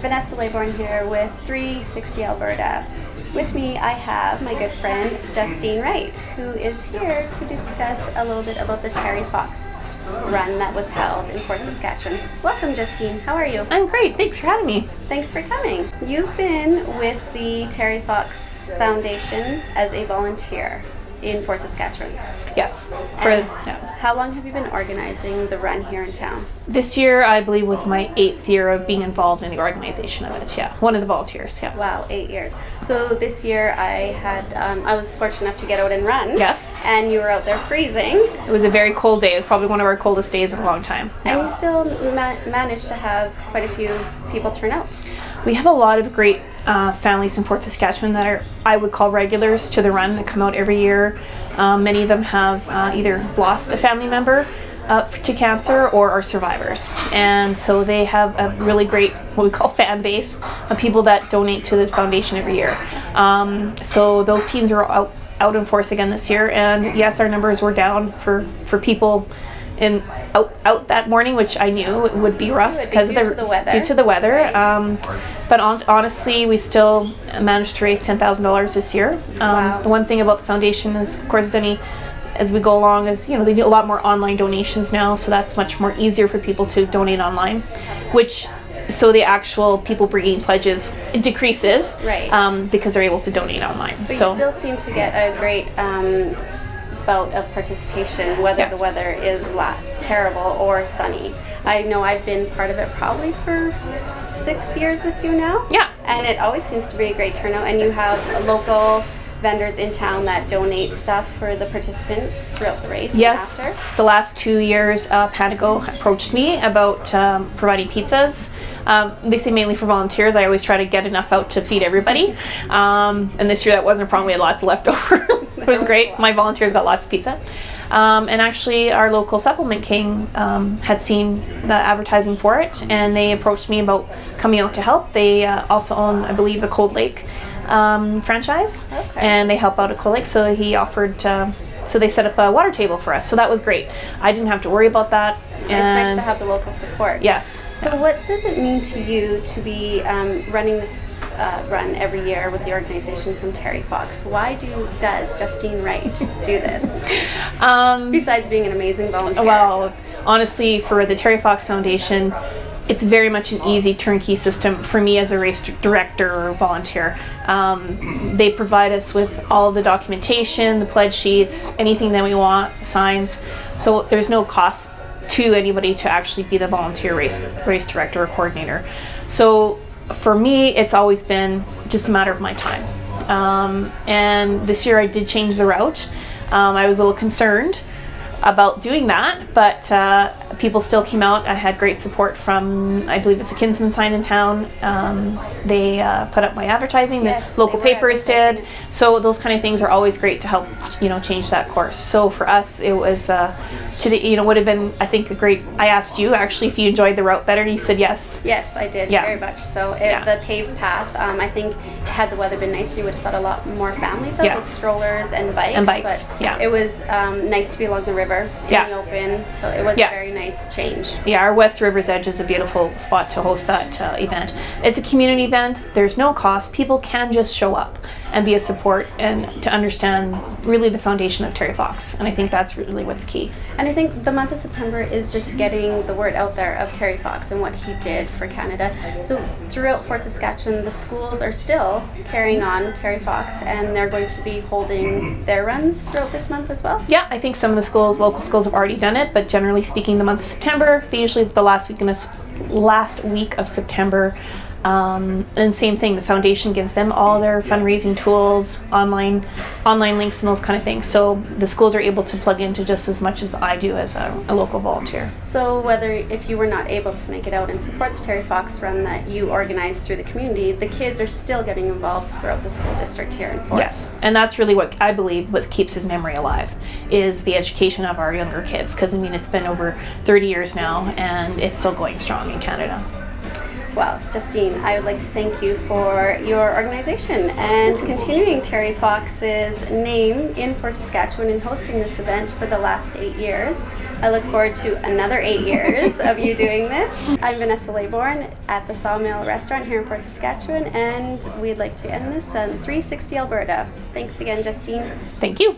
Vanessa Laybourne here with 360 Alberta. With me I have my good friend Justine Wright, who is here to discuss a little bit about the Terry Fox run that was held in Fort Saskatchewan. Welcome, Justine. How are you? I'm great. Thanks for having me. Thanks for coming. You've been with the Terry Fox Foundation as a volunteer in Fort Saskatchewan. Yes. How long have you been organizing the run here in town? This year, I believe, was my 8th year of being involved in the organization of it. Yeah, one of the volunteers. Yeah. Wow, 8 years. So this year I was fortunate enough to get out and run. Yes. And you were out there freezing. It was a very cold day. It was probably one of our coldest days in a long time. And you still managed to have quite a few people turn out. We have a lot of great families in Fort Saskatchewan that are, I would call, regulars to the run that come out every year. Many of them have either lost a family member to cancer or are survivors, and so they have a really great, what we call, fan base of people that donate to the foundation every year. So those teams are out in force again this year, and yes, our numbers were down for people out that morning, which I knew it would be rough because due to the weather. Right. But honestly, we still managed to raise $10,000 this year. Wow. The one thing about the foundation is, of course, as we go along, is they do a lot more online donations now, so that's much more easier for people to donate online, so the actual people bringing pledges decreases, right? Because they're able to donate online. But you still seem to get a great bout of participation, whether Yes. the weather is terrible or sunny. I know I've been part of it probably for 6 years with you now. Yeah. And it always seems to be a great turnout, and you have local vendors in town that donate stuff for the participants throughout the race. Yes, and after. the last 2 years, Panago approached me about providing pizzas. They say mainly for volunteers. I always try to get enough out to feed everybody. And this year that wasn't a problem. We had lots left over. It was great. My volunteers got lots of pizza. And actually our local Supplement King had seen the advertising for it, and they approached me about coming out to help. They also own, I believe, the Cold Lake franchise, okay. And they help out at Cold Lake, so he offered so they set up a water table for us, so that was great. I didn't have to worry about that. It's nice to have the local support. Yes. So what does it mean to you to be running this run every year with the organization from Terry Fox? Why does Justine Wright do this? Besides being an amazing volunteer. Well, honestly, for the Terry Fox Foundation, it's very much an easy turnkey system for me as a race director or volunteer. They provide us with all the documentation, the pledge sheets, anything that we want, signs. So there's no cost to anybody to actually be the volunteer race director or coordinator. So for me, it's always been just a matter of my time. And this year I did change the route. I was a little concerned about doing that, but people still came out. I had great support from, I believe it's a Kinsman sign in town. They put up my advertising. Yes, the local papers did. So those kind of things are always great to help, change that course. So for us, it was today. Would have been, I think, a great. I asked you actually if you enjoyed the route better, and you said yes. Yes, I did. Yeah. Very much so. The paved path. I think had the weather been nicer, you would have saw a lot more families out Yes. with strollers and bikes. But yeah. It was nice to be along the river in the open. So it was a very nice change. Yeah, our West River's Edge is a beautiful spot to host that event. It's a community event. There's no cost. People can just show up and be a support and to understand really the foundation of Terry Fox. And I think that's really what's key. And I think the month of September is just getting the word out there of Terry Fox and what he did for Canada. So throughout Fort Saskatchewan, the schools are still carrying on Terry Fox, and they're going to be holding their runs throughout this month as well. Yeah, I think some of the local schools have already done it, but generally speaking, the month of September, they usually the last week of September. And same thing, the foundation gives them all their fundraising tools, online links and those kind of things. So the schools are able to plug into just as much as I do as a local volunteer. So if you were not able to make it out and support the Terry Fox run that you organized through the community, the kids are still getting involved throughout the school district here in Fort. Yes, and that's really what I believe what keeps his memory alive, is the education of our younger kids. Because it's been over 30 years now, and it's still going strong in Canada. Well, Justine, I would like to thank you for your organization and continuing Terry Fox's name in Fort Saskatchewan and hosting this event for the last 8 years. I look forward to another 8 years of you doing this. I'm Vanessa Laybourne at the Sawmill Restaurant here in Port Saskatchewan, and we'd like to end this on 360 Alberta. Thanks again, Justine. Thank you.